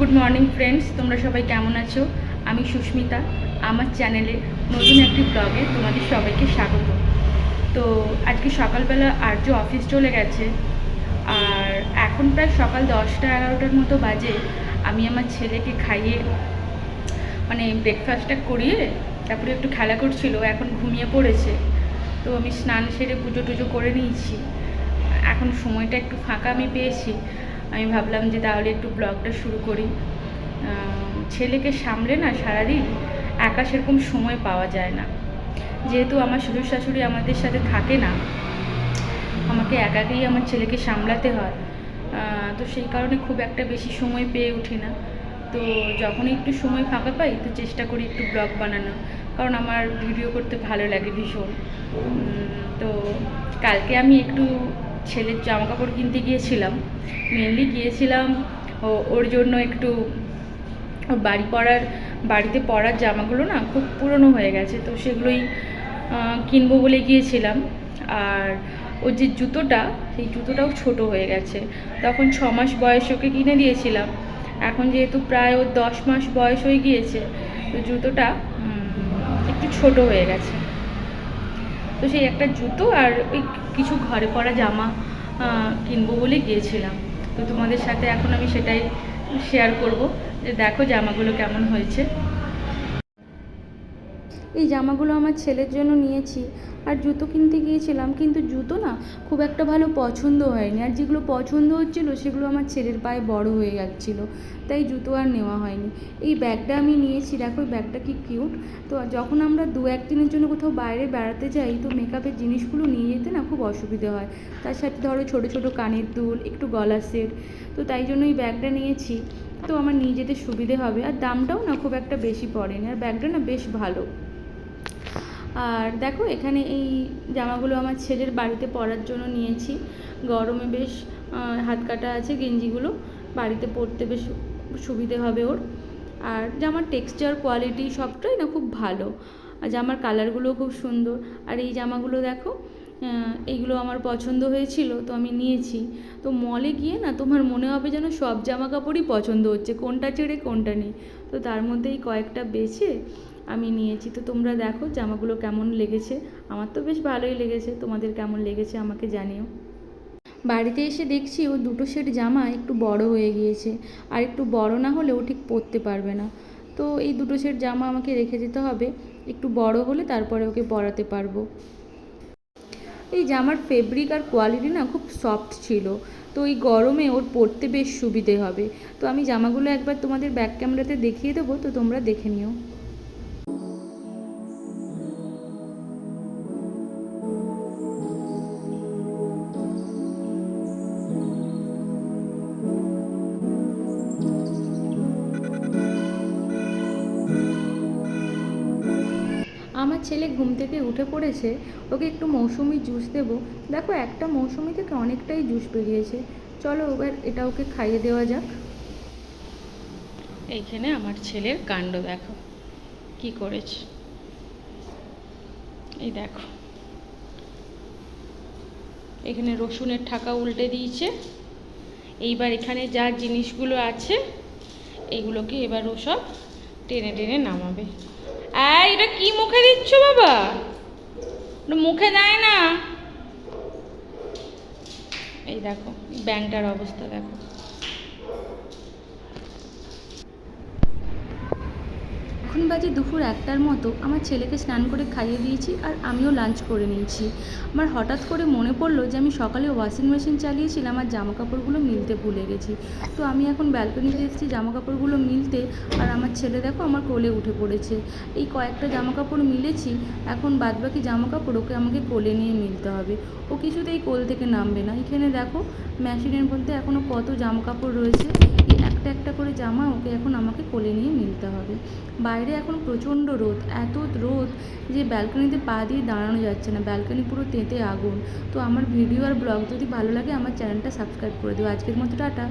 Good morning friends, তোমরা সবাই কেমন আছো? আমি সুস্মিতা, আমার চ্যানেলে নতুন একটি ব্লগে তোমাদের সবাইকে স্বাগত। তো আজকে সকালবেলা আর্য অফিস চলে গেছে, আর এখন প্রায় সকাল 10টা-11টার মতো বাজে। আমি আমার ছেলেকে খাইয়ে মানে ব্রেকফাস্টটা করিয়ে তারপরে একটু খেলা করছিল, এখন ঘুমিয়ে পড়েছে। তো আমি স্নান সেরে পুজো টুজো করে নিয়েছি, এখন সময়টা একটু ফাঁকা আমি পেয়েছি। আমি ভাবলাম যে তাহলে একটু ব্লগটা শুরু করি। ছেলেকে সামলে না সারাদিন একা সেরকম সময় পাওয়া যায় না, যেহেতু আমার শ্বশুর শাশুড়ি আমাদের সাথে থাকে না, আমাকে একাকেই আমার ছেলেকে সামলাতে হয়। তো সেই কারণে খুব একটা বেশি সময় পেয়ে উঠি না। তো যখনই একটু সময় ফাঁকা পাই তো চেষ্টা করি একটু ব্লগ বানানো, কারণ আমার ভিডিও করতে ভালো লাগে ভীষণ। তো কালকে আমি একটু ছেলের জামা কাপড় কিনতে গিয়েছিলাম, মেনলি গিয়েছিলাম ওর জন্য একটু ওর বাড়িতে পরার জামাগুলো না খুব পুরনো হয়ে গেছে, তো সেগুলোই কিনবো বলে গিয়েছিলাম। আর ওর যে জুতোটা, সেই জুতোটাও ছোট হয়ে গেছে। তখন 6 মাস বয়স ওকে কিনে দিয়েছিলাম, এখন যেহেতু প্রায় ওর 10 মাস বয়স হয়ে গিয়েছে, তো জুতোটা একটু ছোট হয়ে গেছে। তো সেই একটা জুতো আর ওই কিছু ঘরে পরা জামা কিনবো বলে গিয়েছিলাম। তো তোমাদের সাথে এখন আমি সেটাই শেয়ার করব, যে দেখো জামাগুলো কেমন হয়েছে। এই জামাগুলো আমার ছেলের জন্য নিয়েছি, আর জুতো কিনতে গিয়েছিলাম, কিন্তু জুতো না খুব একটা ভালো পছন্দ হয়নি, আর যেগুলো পছন্দ হচ্ছিলো সেগুলো আমার ছেলের পায়ে বড় হয়ে যাচ্ছিলো, তাই জুতো আর নেওয়া হয়নি। এই ব্যাগটা আমি নিয়েছি, দেখো ব্যাগটা কি কিউট। তো যখন আমরা 2-1 দিনের জন্য কোথাও বাইরে বেড়াতে যাই, তো মেকআপের জিনিসগুলো নিয়ে যেতে না খুব অসুবিধে হয়, তার সাথে ধরো ছোটো ছোটো কানের দুল, একটু গলার সেট, তো তাই জন্য এই ব্যাগটা নিয়েছি। তো আমার নিয়ে যেতে সুবিধে হবে, আর দামটাও না খুব একটা বেশি পড়েনি, আর ব্যাগটা না বেশ ভালো। আর দেখো এখানে এই জামাগুলো আমার ছেলের বাড়িতে পরার জন্য নিয়েছি, গরমে বেশ হাত কাটা আছে গেঞ্জিগুলো, বাড়িতে পরতে বেশ সুবিধে হবে ওর। আর জামার টেক্সচার, কোয়ালিটি সবটাই না খুব ভালো, আর জামার কালারগুলোও খুব সুন্দর। আর এই জামাগুলো দেখো, এইগুলো আমার পছন্দ হয়েছিল, তো আমি নিয়েছি। তো মলে গিয়ে না তোমার মনে হবে যেন সব জামা কাপড়ই পছন্দ হচ্ছে, কোনটা ছেড়ে কোনটা নেই। তো তার মধ্যেই কয়েকটা বেছে আমি নিয়েছি। তো তোমরা দেখো জামাগুলো কেমন লেগেছে, আমার তো বেশ ভালোই লেগেছে, তোমাদের কেমন লেগেছে আমাকে জানিও। বাড়িতে এসে দেখছি ও 2টো সেট জামা একটু বড় হয়ে গিয়েছে, আর একটু বড় না হলে ও ঠিক পরতে পারবে না। তো এই 2টো সেট জামা আমাকে রেখে যেতে হবে, একটু বড় হলে তারপরে ওকে পরাতে পারবো। এই জামার ফেব্রিক আর কোয়ালিটি না খুব সফট ছিল, তো এই গরমে ওর পরতে বেশ সুবিধে হবে। তো আমি জামাগুলো একবার তোমাদের ব্যাক ক্যামেরাতে দেখিয়ে দেবো, তো তোমরা দেখে নিও। আমার ছেলে ঘুম থেকে উঠে পড়েছে, ওকে একটু মৌসুমি জুস দেবো। দেখো একটা মৌসুমি থেকে অনেকটাই জুস বেরিয়েছে, চলো এবার এটা ওকে খাইয়ে দেওয়া যাক। এইখানে আমার ছেলের কাণ্ড দেখো কি করেছে, এই দেখো এখানে রসুনের ঠাকা উল্টে দিয়েছে। এইবার এখানে যা জিনিসগুলো আছে এইগুলোকে এবার ও সব টেনে টেনে নামাবে। এটা কি মুখে দিচ্ছ বাবা? মুখে দেয় না। এই দেখো ব্যাংটার অবস্থা দেখো। এখন বাজে দুপুর 1টার মতো, আমার ছেলেকে স্নান করে খাইয়ে দিয়েছি, আর আমিও লাঞ্চ করে নিয়েছি। আমার হঠাৎ করে মনে পড়লো যে আমি সকালে ওয়াশিং মেশিন চালিয়েছিলাম আর জামা কাপড়গুলো মিলতে ভুলে গেছি। তো আমি এখন ব্যালকনিতে এসেছি জামা কাপড়গুলো মিলতে, আর আমার ছেলে দেখো আমার কোলে উঠে পড়েছে। এই কয়েকটা জামা কাপড় মিলেছি, এখন বাদবাকি জামা কাপড় ওকে আমাকে কোলে নিয়ে মিলতে হবে, ও কিছুতেই কোল থেকে নামবে না। এখানে দেখো মেশিনের মধ্যে এখনও কত জামা কাপড় রয়েছে, এই একটা একটা করে জামা ওকে এখন আমাকে কোলে নিয়ে মিলতে হবে। বাইরে এখন প্রচণ্ড রোদ, এত রোদ যে ব্যালকনিতে পা দিয়ে দাঁড়ানো যাচ্ছে না, ব্যালকনি পুরো তেতে আগুন। তো আমার ভিডিও আর ব্লগ যদি ভালো লাগে আমার চ্যানেলটা সাবস্ক্রাইব করে দিও। আজকের মতো টাটা।